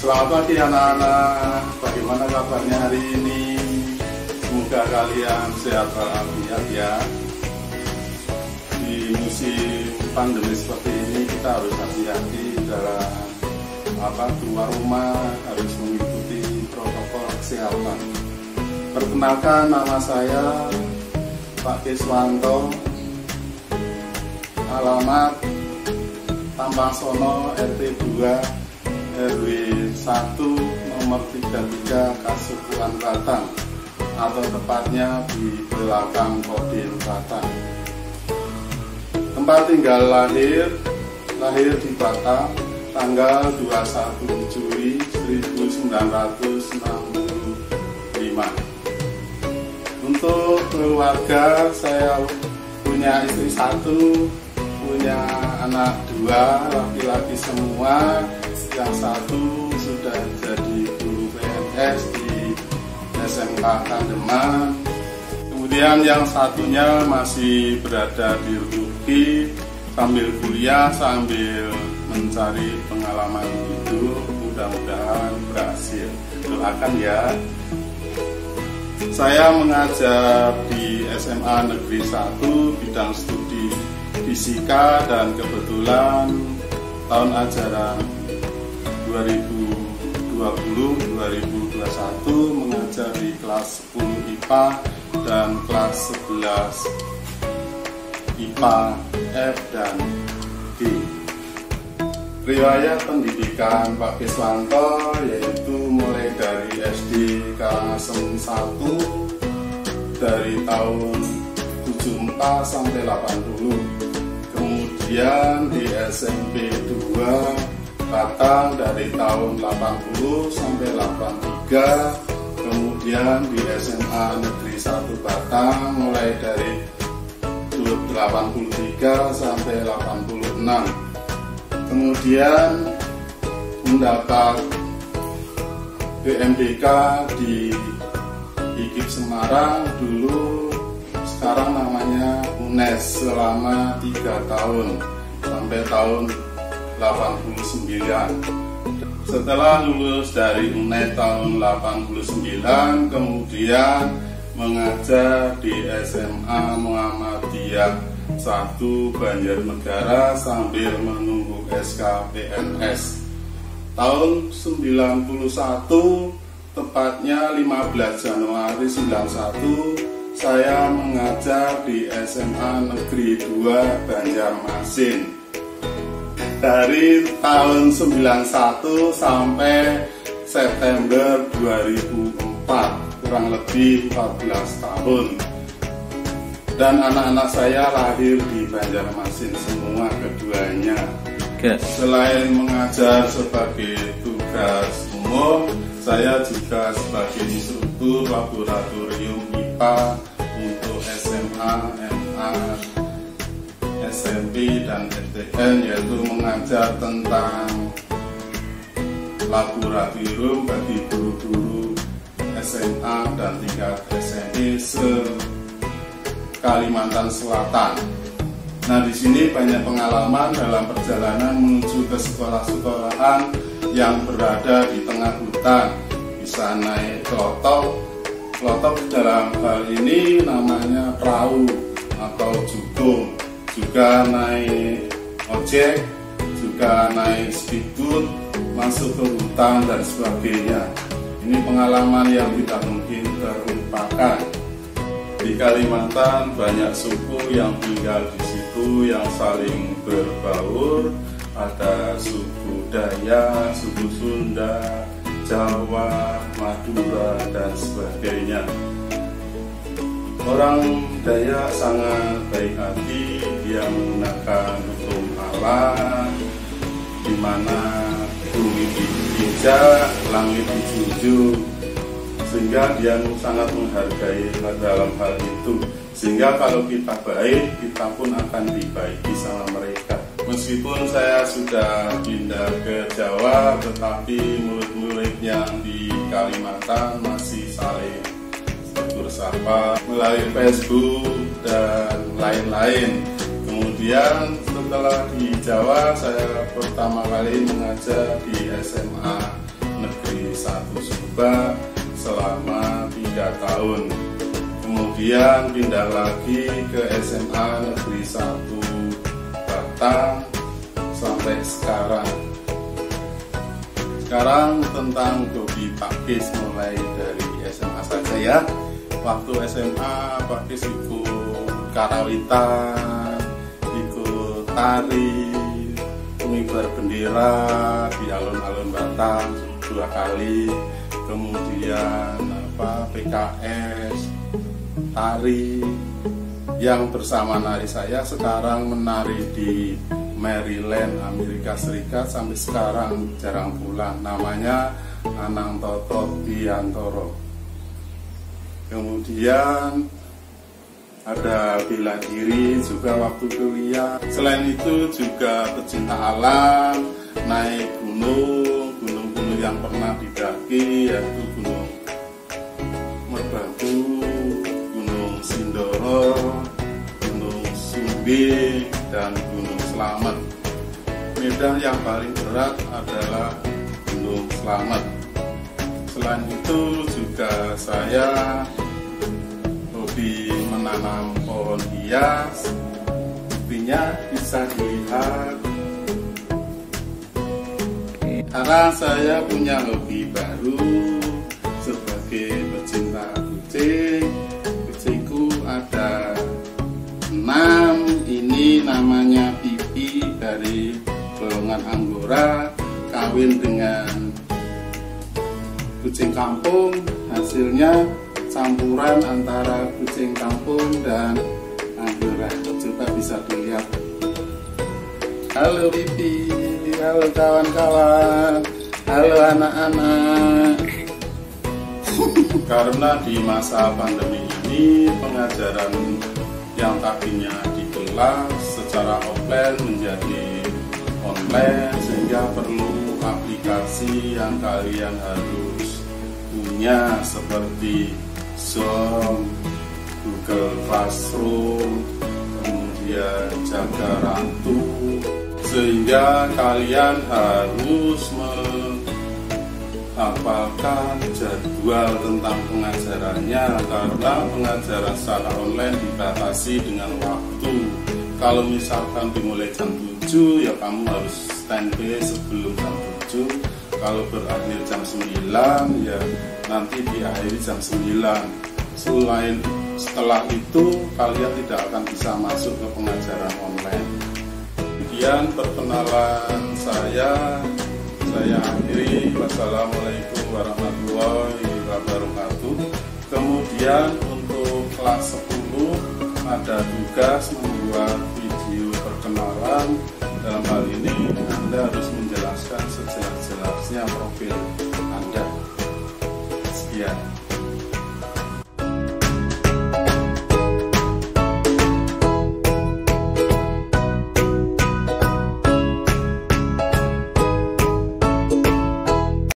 Selamat pagi anak-anak, bagaimana kabarnya hari ini? Semoga kalian sehat walafiat ya. Di musim pandemi seperti ini kita harus hati-hati dalam keluar rumah, harus mengikuti protokol kesehatan. Perkenalkan, nama saya Pak Kiswanto, alamat Tambangsono RT 2 RW 1 nomor 33 Kasukuan Batang, atau tepatnya di belakang Kodim Batang. Tempat tinggal lahir di Batang tanggal 21 Juli 1965. Untuk keluarga, saya punya istri satu, punya anak dua, laki-laki semua. Yang satu sudah jadi guru PNS di SMK Kandeman. Kemudian yang satunya masih berada di Turki sambil kuliah, sambil mencari pengalaman hidup. Mudah-mudahan berhasil. Doakan ya. Saya mengajar di SMA Negeri 1 bidang studi fisika, dan kebetulan tahun ajaran 2020-2021 mengajar di kelas 10 IPA dan kelas 11 IPA F dan G. Riwayat pendidikan Pak Kiswanto yaitu mulai dari SD Karangasem 1 dari tahun 74 sampai 80. Kemudian di SMP 2 Batang dari tahun 80 sampai 83. Kemudian di SMA Negeri 1 Batang mulai dari 83 sampai 86. Kemudian mendapat PMDK di IKIP Semarang, dulu sekarang namanya UNES, selama 3 tahun sampai tahun 89. Setelah lulus dari UNES tahun 89, kemudian mengajar di SMA Muhammadiyah 1 Banjarnegara sambil menunggu SK PNS. Tahun 91, tepatnya 15 Januari 91, saya mengajar di SMA Negeri 2 Banjarmasin. Dari tahun 91 sampai September 2004, kurang lebih 14 tahun. Dan anak-anak saya lahir di Banjarmasin semua, keduanya. Selain mengajar sebagai tugas umum, saya juga sebagai instruktur laboratorium IPA untuk SMA, MA, SMP dan STN, yaitu mengajar tentang laboratorium bagi guru-guru SMA dan tingkat SMP se-Kalimantan Selatan. Nah, di sini banyak pengalaman dalam perjalanan menuju ke sekolah-sekolahan yang berada di tengah hutan. Bisa naik klotok dalam hal ini namanya perahu atau jukung. Juga naik ojek, juga naik speedboat, masuk ke hutan dan sebagainya. Ini pengalaman yang tidak mungkin terlupakan. Di Kalimantan banyak suku yang tinggal di situ yang saling berbaur. Ada suku Dayak, suku Sunda, Jawa, Madura dan sebagainya. Orang Dayak sangat baik hati, dia menggunakan hukum alam, di mana bumi dipijak, langit dijunjung, sehingga dia sangat menghargai dalam hal itu. Sehingga kalau kita baik, kita pun akan dibaiki sama mereka. Meskipun saya sudah pindah ke Jawa, tetapi murid-murid yang di Kalimantan masih saling bersapa melalui Facebook dan lain-lain. Kemudian setelah di Jawa, saya pertama kali mengajar di SMA Negeri 1 Subang selama 3 tahun. Kemudian pindah lagi ke SMA Negeri 1 Batang sampai sekarang. Sekarang tentang hobi Pak Kis mulai dari SMA saja ya. Waktu SMA Pak Kis ikut karawitan, ikut tari, pengibar bendera di alun-alun Batam 2 kali, kemudian PKS, tari yang bersama nari saya sekarang menari di Maryland, Amerika Serikat sampai sekarang jarang pulang. Namanya Anang Toto Biantoro. Kemudian ada bela diri juga waktu kuliah. Selain itu juga pecinta alam, naik gunung-gunung yang pernah didaki yaitu Gunung Merbabu, Gunung Sindoro, Gunung Sumbing, dan Gunung Slamet. Medan yang paling berat adalah Gunung Slamet. Selain itu juga saya hobi menanam pohon hias. Buktinya bisa dilihat. Karena saya punya hobi baru sebagai pecinta kucing. Kucingku ada 6. Ini namanya Pipi dari golongan Anggora, kawin dengan kucing kampung. Hasilnya campuran antara kucing kampung dan Anggora. Coba bisa dilihat. Halo Pipi, halo kawan-kawan, halo anak-anak. Karena di masa pandemi ini pengajaran yang tadinya di kelas secara offline menjadi online, sehingga perlu aplikasi yang kalian harus punya seperti Zoom, Google Classroom, kemudian Jagaratu, sehingga kalian harus menghafalkan jadwal tentang pengajarannya, karena pengajaran secara online dibatasi dengan waktu. Kalau misalkan dimulai jam 7, ya kamu harus standby sebelum jam 7. Kalau berakhir jam 9, ya nanti diakhiri jam 9. Setelah itu kalian tidak akan bisa masuk ke pengajaran online. Kemudian perkenalan saya akhiri. Wassalamualaikum warahmatullahi wabarakatuh. Kemudian untuk kelas 10 ada tugas membuat video perkenalan. Dalam hal ini Anda harus menjelaskan sejelas-jelasnya profil Anda. Sekian.